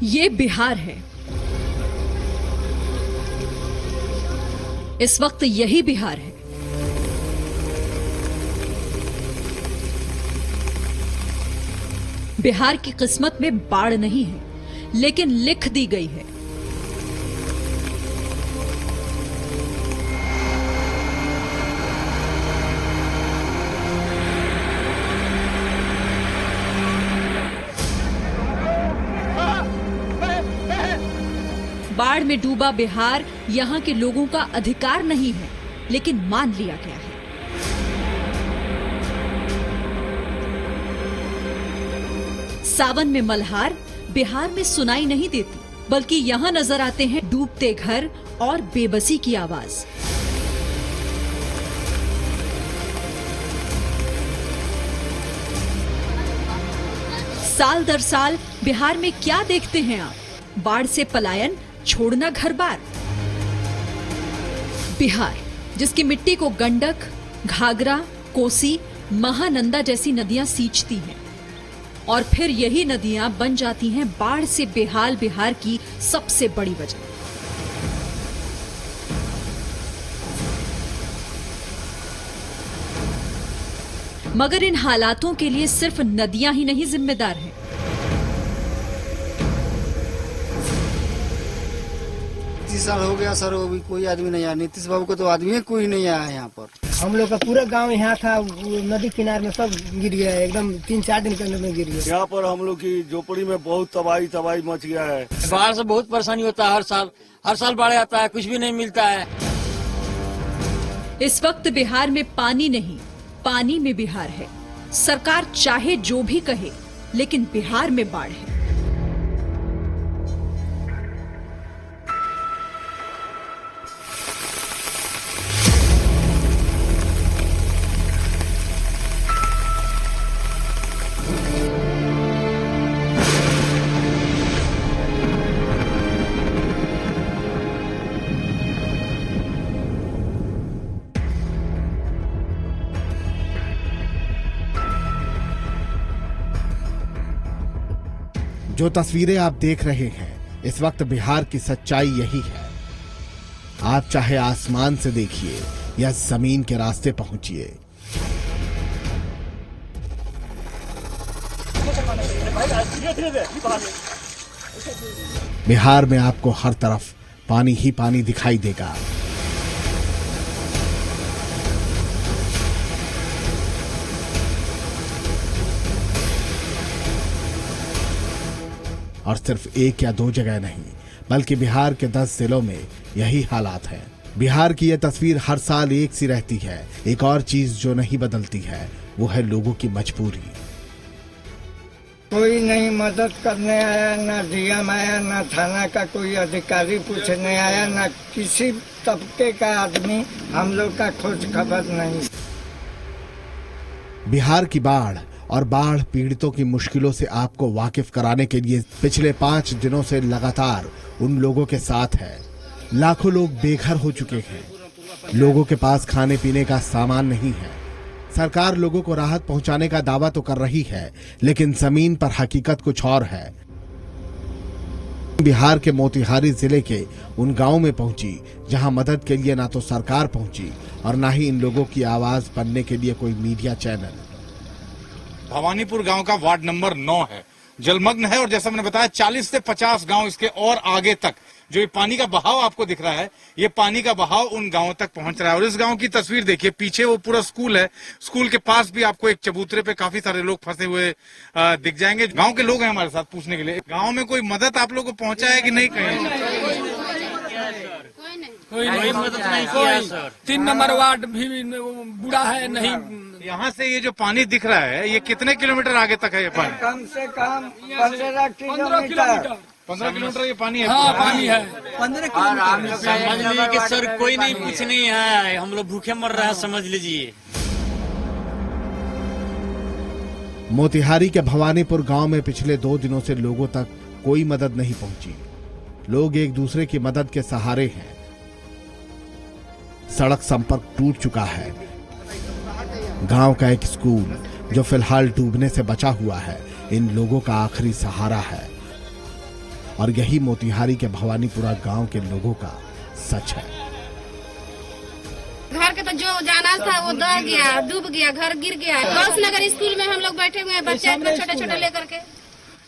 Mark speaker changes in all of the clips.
Speaker 1: ये बिहार है। इस वक्त यही बिहार है। बिहार की किस्मत में बाढ़ नहीं है, लेकिन लिख दी गई है। बाढ़ में डूबा बिहार यहां के लोगों का अधिकार नहीं है, लेकिन मान लिया गया है। सावन में मल्हार बिहार में सुनाई नहीं देती, बल्कि यहां नजर आते हैं डूबते घर और बेबसी की आवाज। साल दर साल बिहार में क्या देखते हैं आप? बाढ़ से पलायन, छोड़ना घर बार। बिहार जिसकी मिट्टी को गंडक, घाघरा, कोसी, महानंदा जैसी नदियां सींचती हैं, और फिर यही नदियां बन जाती हैं बाढ़ से बेहाल बिहार की सबसे बड़ी वजह। मगर इन हालातों के लिए सिर्फ नदियां ही नहीं जिम्मेदार हैं।
Speaker 2: 30 साल हो गया सर, वो भी कोई आदमी नहीं आया। नीतीश बाबू को तो आदमी कोई नहीं आया यहाँ पर।
Speaker 3: हम लोग का पूरा गांव यहाँ था, नदी किनारे में सब गिर गया है, एकदम 3-4 दिन के अंदर में गिर गया।
Speaker 4: यहाँ पर हम लोग की झोपड़ी में बहुत तबाही मच गया है।
Speaker 5: बाढ़ से बहुत परेशानी होता है। हर साल बाढ़ आता है, कुछ भी नहीं मिलता है।
Speaker 1: इस वक्त बिहार में पानी नहीं, पानी में बिहार है। सरकार चाहे जो भी कहे, लेकिन बिहार में बाढ़ है।
Speaker 6: जो तस्वीरें आप देख रहे हैं, इस वक्त बिहार की सच्चाई यही है। आप चाहे आसमान से देखिए या जमीन के रास्ते पहुंचिए, बिहार में आपको हर तरफ पानी ही पानी दिखाई देगा। और सिर्फ एक या दो जगह नहीं, बल्कि बिहार के 10 जिलों में यही हालात है। बिहार की यह तस्वीर हर साल एक सी रहती है। एक और चीज जो नहीं बदलती है, वो है लोगों की मजबूरी।
Speaker 3: कोई नहीं मदद करने आया, ना डीएम आया, ना थाना का कोई अधिकारी पूछने आया, ना किसी तबके का आदमी हम लोग का खोज खबर नहीं।
Speaker 6: बिहार की बाढ़ और बाढ़ पीड़ितों की मुश्किलों से आपको वाकिफ कराने के लिए पिछले 5 दिनों से लगातार उन लोगों के साथ है। लाखों लोग बेघर हो चुके हैं। लोगों के पास खाने पीने का सामान नहीं है। सरकार लोगों को राहत पहुंचाने का दावा तो कर रही है, लेकिन जमीन पर हकीकत कुछ और है। बिहार के मोतिहारी जिले के उन गांवों में पहुंची जहां मदद के लिए ना तो सरकार पहुंची और ना ही इन लोगों की आवाज बनने के लिए कोई मीडिया चैनल।
Speaker 7: भवानीपुर गांव का वार्ड नंबर 9 है, जलमग्न है। और जैसा मैंने बताया 40 से 50 गांव इसके और आगे तक जो ये पानी का बहाव आपको दिख रहा है, ये पानी का बहाव उन गांवों तक पहुंच रहा है। और इस गांव की तस्वीर देखिए, पीछे वो पूरा स्कूल है। स्कूल के पास भी आपको एक चबूतरे पे काफी सारे लोग फंसे हुए दिख जाएंगे। गांव के लोग हैं हमारे साथ पूछने के लिए। गांव में कोई मदद आप लोगों को पहुंचा है कि नहीं? कहीं
Speaker 5: कोई मदद नहीं किया सर।
Speaker 8: 3 नंबर वार्ड भी बुरा है। नहीं,
Speaker 7: यहाँ से ये जो पानी दिख रहा है, ये कितने किलोमीटर आगे तक है ये पानी?
Speaker 3: कम से कम 15 किलोमीटर।
Speaker 7: 15 किलोमीटर ये पानी है।
Speaker 8: हाँ, पानी है
Speaker 3: 15 किलोमीटर।
Speaker 5: समझ लीजिए कि सर कोई नहीं पूछने है, हम लोग भूखे मर रहे हैं, समझ लीजिए।
Speaker 6: मोतिहारी के भवानीपुर गांव में पिछले 2 दिनों से लोगों तक कोई मदद नहीं पहुंची। लोग एक दूसरे की मदद के सहारे हैं। सड़क संपर्क टूट चुका है। गांव का एक स्कूल जो फिलहाल डूबने से बचा हुआ है, इन लोगों का आखिरी सहारा है। और यही मोतिहारी के भवानीपुरा गांव के लोगों का सच है।
Speaker 9: घर के तो जो जाना था वो दह गया, डूब गया, घर गिर गया। गौस नगर स्कूल में हम लोग बैठे हुए हैं, बच्चे अपने छोटे छोटे लेकर के।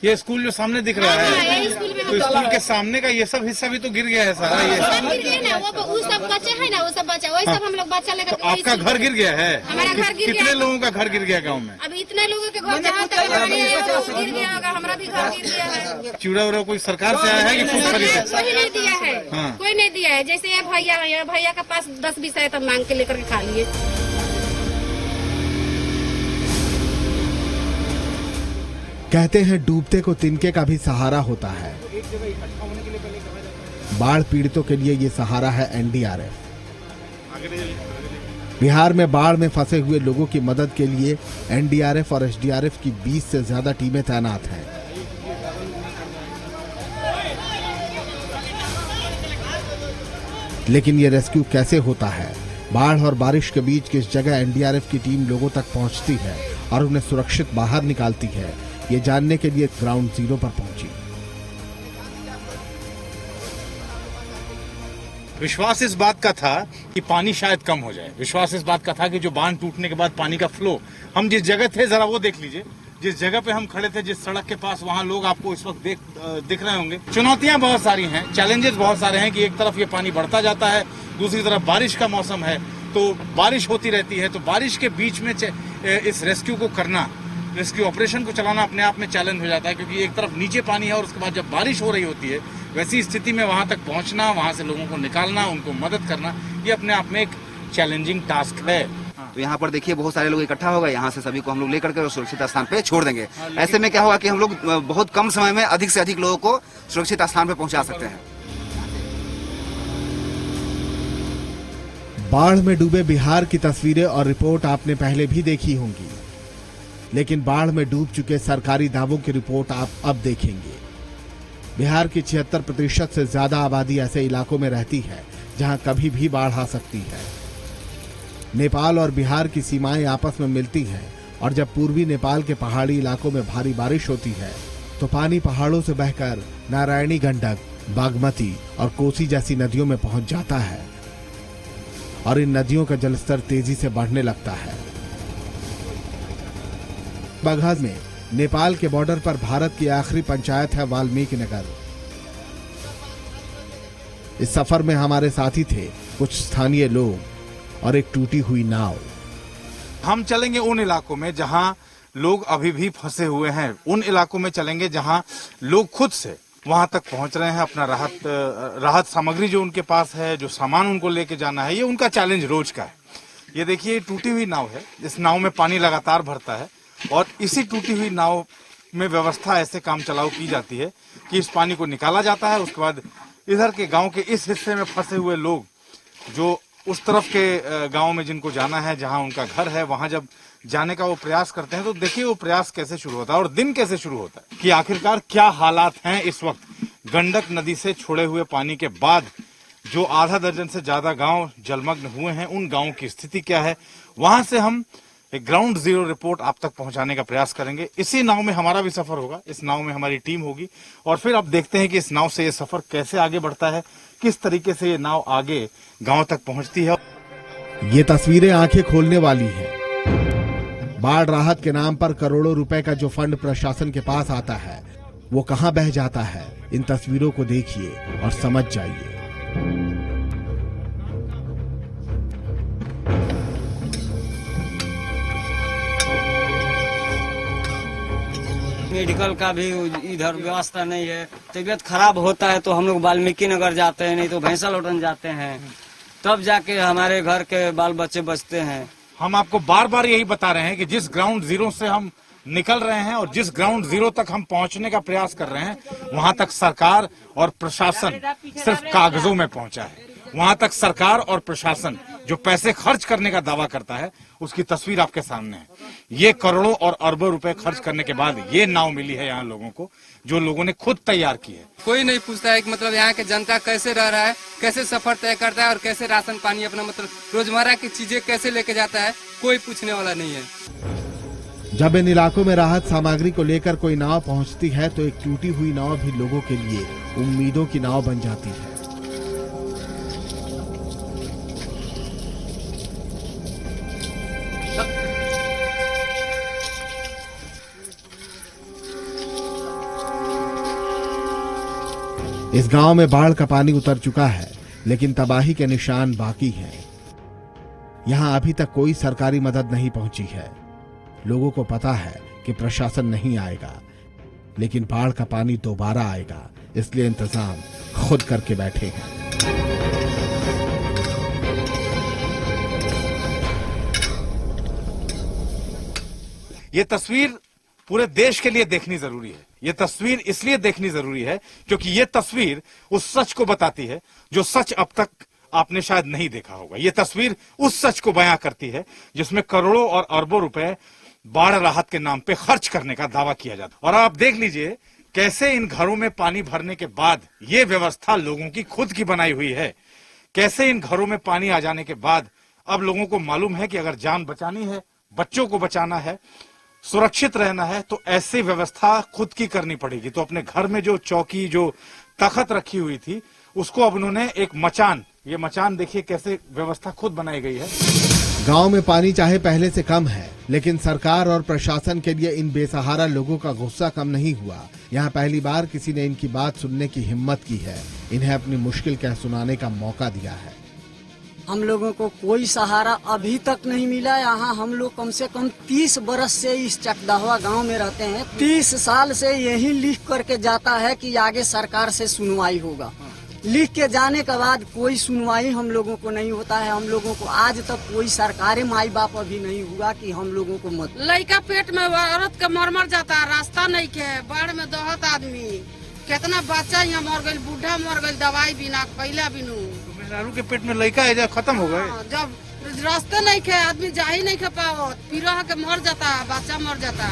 Speaker 7: ये स्कूल जो सामने दिख रहा है,
Speaker 9: स्कूल में
Speaker 7: तो स्कूल के सामने का ये सब हिस्सा भी तो गिर गया है सारा। ये
Speaker 9: सब गिर गया ना, वो सब बच्चे हैं ना, वो सब बच्चा वही सब हम लोग बच्चा लेकर
Speaker 7: तो आपका घर गिर गया है?
Speaker 9: हमारा घर गिर गया।
Speaker 7: कितने लोगों का घर गिर गया गाँव में?
Speaker 9: अब इतने लोगों के घर जहाँ तक गिर गया होगा, हमारा भी घर गिर गया है।
Speaker 7: चूड़ा उड़ा कोई सरकार से आया है कि खुद खरीदा?
Speaker 9: कोई नहीं दिया है, कोई नहीं दिया है। जैसे ये भैया के पास 10-20 है तब मांग के लेकर के खा लिए।
Speaker 6: कहते हैं डूबते को तिनके का भी सहारा होता है। बाढ़ पीड़ितों के लिए ये सहारा है एनडीआरएफ। बिहार में बाढ़ में फंसे हुए लोगों की मदद के लिए एनडीआरएफ और एसडीआरएफ की 20 से ज्यादा टीमें तैनात हैं। लेकिन ये रेस्क्यू कैसे होता है? बाढ़ और बारिश के बीच किस जगह एनडीआरएफ की टीम लोगों तक पहुंचती है और उन्हें सुरक्षित बाहर निकालती है, ये जानने के लिए ग्राउंड जीरो पर पहुंची।
Speaker 7: विश्वास इस बात का था कि पानी शायद कम हो जाए। विश्वास इस बात का था कि जो बांध टूटने के बाद पानी का फ्लो, हम जिस जगह थे जरा वो देख लीजिए, जिस जगह पे हम खड़े थे, जिस सड़क के पास, वहाँ लोग आपको इस वक्त दिख रहे होंगे। चुनौतियां बहुत सारी हैं, चैलेंजेस बहुत सारे हैं कि एक तरफ ये पानी बढ़ता जाता है, दूसरी तरफ बारिश का मौसम है, तो बारिश होती रहती है। तो बारिश के बीच में इस रेस्क्यू को करना, रेस्क्यू ऑपरेशन को चलाना अपने आप में चैलेंज हो जाता है, क्योंकि एक तरफ नीचे पानी है और उसके बाद जब बारिश हो रही होती है, वैसी स्थिति में वहां तक पहुंचना, वहां से लोगों को निकालना, उनको मदद करना, ये अपने आप में एक चैलेंजिंग टास्क है।
Speaker 10: तो यहाँ पर देखिए बहुत सारे लोग इकट्ठा हो गए, यहाँ से सभी को हम लोग लेकर के सुरक्षित स्थान पे छोड़ देंगे। ऐसे में क्या होगा कि हम लोग बहुत कम समय में अधिक से अधिक लोगों को सुरक्षित स्थान पे पहुंचा सकते हैं।
Speaker 6: बाढ़ में डूबे बिहार की तस्वीरें और रिपोर्ट आपने पहले भी देखी होंगी, लेकिन बाढ़ में डूब चुके सरकारी दावों की रिपोर्ट आप अब देखेंगे। बिहार की 76% से ज्यादा आबादी ऐसे इलाकों में रहती है जहां कभी भी बाढ़ आ सकती है। नेपाल और बिहार की सीमाएं आपस में मिलती हैं और जब पूर्वी नेपाल के पहाड़ी इलाकों में भारी बारिश होती है तो पानी पहाड़ों से बहकर नारायणी, गंडक, बागमती और कोसी जैसी नदियों में पहुंच जाता है और इन नदियों का जलस्तर तेजी से बढ़ने लगता है। बगहज में नेपाल के बॉर्डर पर भारत की आखिरी पंचायत है वाल्मीकि नगर। इस सफर में हमारे साथी थे कुछ स्थानीय लोग और एक टूटी हुई नाव।
Speaker 7: हम चलेंगे उन इलाकों में जहां लोग अभी भी फंसे हुए हैं, उन इलाकों में चलेंगे जहां लोग खुद से वहां तक पहुंच रहे हैं। अपना राहत सामग्री जो उनके पास है, जो सामान उनको लेके जाना है, ये उनका चैलेंज रोज का है। ये देखिए टूटी हुई नाव है, इस नाव में पानी लगातार भरता है और इसी टूटी हुई नाव में व्यवस्था ऐसे काम चलाऊ की जाती है कि इस पानी को निकाला जाता है। उसके बाद इधर के गांव के इस हिस्से में फंसे हुए लोग जो उस तरफ के गांव में जिनको जाना है, जहां उनका घर है, वहां जब जाने का वो प्रयास करते हैं तो देखिए वो प्रयास कैसे शुरू होता है और दिन कैसे शुरू होता है कि आखिरकार क्या हालात हैं इस वक्त। गंडक नदी से छोड़े हुए पानी के बाद जो आधा दर्जन से ज्यादा गांव जलमग्न हुए हैं, उन गांवों की स्थिति क्या है, वहां से हम एक ग्राउंड जीरो रिपोर्ट आप तक पहुंचाने का प्रयास करेंगे। इसी नाव में हमारा भी सफर होगा, इस नाव में हमारी टीम होगी और फिर अब देखते हैं कि इस नाव से ये सफर कैसे आगे बढ़ता है, किस तरीके से ये नाव आगे गांव तक पहुंचती है।
Speaker 6: ये तस्वीरें आंखें खोलने वाली हैं। बाढ़ राहत के नाम पर करोड़ों रुपए का जो फंड प्रशासन के पास आता है वो कहां बह जाता है, इन तस्वीरों को देखिए और समझ जाइए।
Speaker 11: मेडिकल का भी इधर व्यवस्था नहीं है। तबीयत खराब होता है तो हम लोग वाल्मीकि नगर जाते हैं, नहीं तो भैंसा लौटन जाते हैं, तब जाके हमारे घर के बाल बच्चे बचते हैं।
Speaker 7: हम आपको बार बार यही बता रहे हैं कि जिस ग्राउंड जीरो से हम निकल रहे हैं और जिस ग्राउंड जीरो तक हम पहुंचने का प्रयास कर रहे हैं, वहां तक सरकार और प्रशासन सिर्फ कागजों में पहुंचा है। वहां तक सरकार और प्रशासन जो पैसे खर्च करने का दावा करता है, उसकी तस्वीर आपके सामने है। ये करोड़ों और अरबों रुपए खर्च करने के बाद ये नाव मिली है यहाँ लोगों को, जो लोगों ने खुद तैयार की है।
Speaker 12: कोई नहीं पूछता है कि मतलब यहाँ के जनता कैसे रह रहा है, कैसे सफर तय करता है और कैसे राशन पानी अपना मतलब रोजमर्रा की चीजें कैसे लेके जाता है, कोई पूछने वाला नहीं है।
Speaker 6: जब इन इलाकों में राहत सामग्री को लेकर कोई नाव पहुंचती है तो एक टूटी हुई नाव भी लोगों के लिए उम्मीदों की नाव बन जाती है। इस गांव में बाढ़ का पानी उतर चुका है, लेकिन तबाही के निशान बाकी हैं। यहां अभी तक कोई सरकारी मदद नहीं पहुंची है। लोगों को पता है कि प्रशासन नहीं आएगा, लेकिन बाढ़ का पानी दोबारा आएगा, इसलिए इंतजाम खुद करके बैठे हैं।
Speaker 7: ये तस्वीर पूरे देश के लिए देखनी जरूरी है। ये तस्वीर इसलिए देखनी जरूरी है क्योंकि ये तस्वीर उस सच को बताती है जो सच अब तक आपने शायद नहीं देखा होगा। ये तस्वीर उस सच को बयां करती है जिसमें करोड़ों और अरबों रुपए बाढ़ राहत के नाम पे खर्च करने का दावा किया जाता। और आप देख लीजिए कैसे इन घरों में पानी भरने के बाद ये व्यवस्था लोगों की खुद की बनाई हुई है। कैसे इन घरों में पानी आ जाने के बाद अब लोगों को मालूम है कि अगर जान बचानी है, बच्चों को बचाना है, सुरक्षित रहना है, तो ऐसी व्यवस्था खुद की करनी पड़ेगी। तो अपने घर में जो चौकी, जो तख्त रखी हुई थी, उसको अब उन्होंने एक मचान, ये मचान देखिए कैसे व्यवस्था खुद बनाई गई है।
Speaker 6: गांव में पानी चाहे पहले से कम है, लेकिन सरकार और प्रशासन के लिए इन बेसहारा लोगों का गुस्सा कम नहीं हुआ। यहाँ पहली बार किसी ने इनकी बात सुनने की हिम्मत की है, इन्हें अपनी मुश्किल कह सुनाने का मौका दिया है।
Speaker 13: हम लोगों को कोई सहारा अभी तक नहीं मिला। यहाँ हम लोग कम से कम 30 बरस से इस चकदहवा गांव में रहते हैं। 30 साल से यही लिख करके जाता है कि आगे सरकार से सुनवाई होगा। लिख के जाने के बाद कोई सुनवाई हम लोगों को नहीं होता है। हम लोगों को आज तक कोई सरकारी माई बाप अभी नहीं हुआ कि हम लोगों को मत।
Speaker 9: लड़का पेट में औरत का मर जाता, रास्ता नहीं के, बाढ़ में दहत आदमी, कितना बच्चा यहाँ मर गई, बूढ़ा मर गई, दवाई बिना खैला बिनू।
Speaker 7: मेहरारू के पेट में लड़का है जब खत्म हो गए।
Speaker 9: जब रास्ते नहीं खे, आदमी जा ही नहीं खे पाओ, पीरा के मर जाता, बच्चा मर जाता।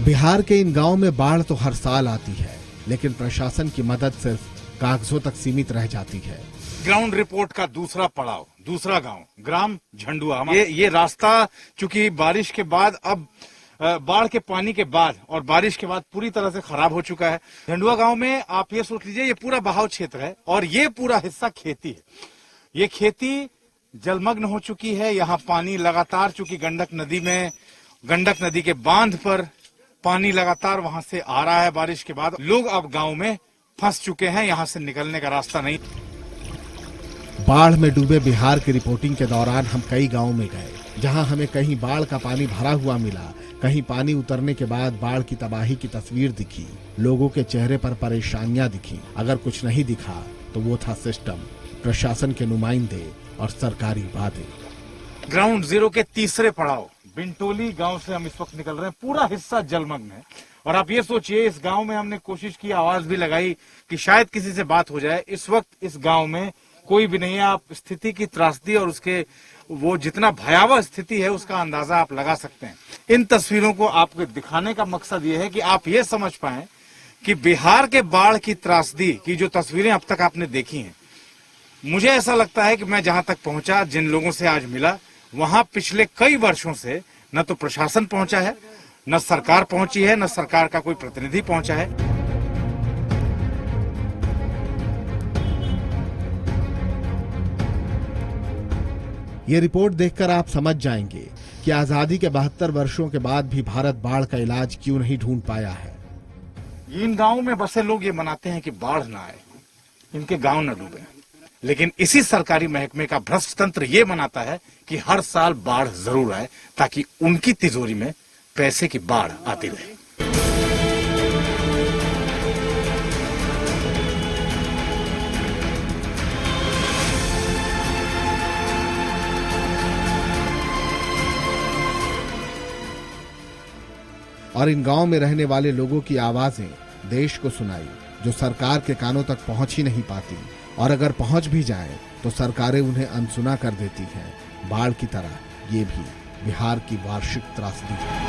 Speaker 6: बिहार के इन गाँव में बाढ़ तो हर साल आती है, लेकिन प्रशासन की मदद सिर्फ कागजों तक सीमित रह जाती है।
Speaker 7: ग्राउंड रिपोर्ट का दूसरा पड़ाव, दूसरा गांव, ग्राम झंडुआ। ये रास्ता चूंकि बारिश के बाद, अब बाढ़ के पानी के बाद और बारिश के बाद पूरी तरह से खराब हो चुका है। झंडुआ गांव में आप ये सोच लीजिए, ये पूरा बहाव क्षेत्र है और ये पूरा हिस्सा खेती है। ये खेती जलमग्न हो चुकी है। यहाँ पानी लगातार, चूंकि गंडक नदी के बांध पर पानी लगातार वहां से आ रहा है बारिश के बाद। लोग अब गांव में फंस चुके हैं, यहां से निकलने का रास्ता नहीं।
Speaker 6: बाढ़ में डूबे बिहार की रिपोर्टिंग के दौरान हम कई गांवों में गए, जहां हमें कहीं बाढ़ का पानी भरा हुआ मिला, कहीं पानी उतरने के बाद बाढ़ की तबाही की तस्वीर दिखी। लोगों के चेहरे पर परेशानियां दिखी। अगर कुछ नहीं दिखा तो वो था सिस्टम, प्रशासन के नुमाइंदे और सरकारी वादे।
Speaker 7: ग्राउंड जीरो के तीसरे पड़ाव बिंटोली गांव से हम इस वक्त निकल रहे हैं। पूरा हिस्सा जलमग्न है और आप ये सोचिए, इस गांव में हमने कोशिश की, आवाज भी लगाई कि शायद किसी से बात हो जाए। इस वक्त इस गांव में कोई भी नहीं है। आप स्थिति की त्रासदी और उसके वो जितना भयावह स्थिति है उसका अंदाजा आप लगा सकते हैं। इन तस्वीरों को आपको दिखाने का मकसद ये है कि आप ये समझ पाएं कि बिहार के बाढ़ की त्रासदी की जो तस्वीरें अब तक आपने देखी हैं, मुझे ऐसा लगता है कि मैं जहां तक पहुंचा, जिन लोगों से आज मिला, वहां पिछले कई वर्षों से न तो प्रशासन पहुंचा है, न सरकार पहुंची है, न सरकार का कोई प्रतिनिधि पहुंचा है।
Speaker 6: ये रिपोर्ट देखकर आप समझ जाएंगे कि आजादी के 72 वर्षों के बाद भी भारत बाढ़ का इलाज क्यों नहीं ढूंढ पाया है।
Speaker 7: इन गांवों में बसे लोग ये मनाते हैं कि बाढ़ ना आए, इनके गांव न डूबे, लेकिन इसी सरकारी महकमे का भ्रष्ट तंत्र ये मनाता है कि हर साल बाढ़ जरूर आए ताकि उनकी तिजोरी में पैसे की बाढ़ आती रहे।
Speaker 6: और इन गांव में रहने वाले लोगों की आवाजें देश को सुनाई, जो सरकार के कानों तक पहुंच ही नहीं पाती, और अगर पहुंच भी जाए तो सरकारें उन्हें अनसुना कर देती हैं। बाढ़ की तरह ये भी बिहार की वार्षिक त्रासदी है।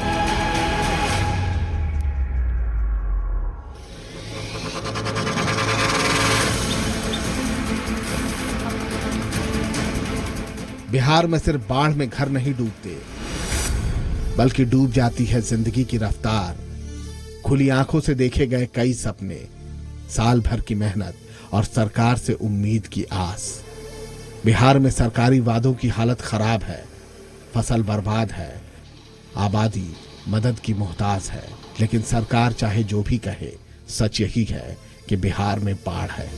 Speaker 6: बिहार में सिर्फ बाढ़ में घर नहीं डूबते, बल्कि डूब जाती है जिंदगी की रफ्तार। खुली आंखों से देखे गए कई सपने, साल भर की मेहनत और सरकार से उम्मीद की आस। बिहार में सरकारी वादों की हालत खराब है, फसल बर्बाद है, आबादी मदद की मोहताज है। लेकिन सरकार चाहे जो भी कहे, सच यही है कि बिहार में बाढ़ है।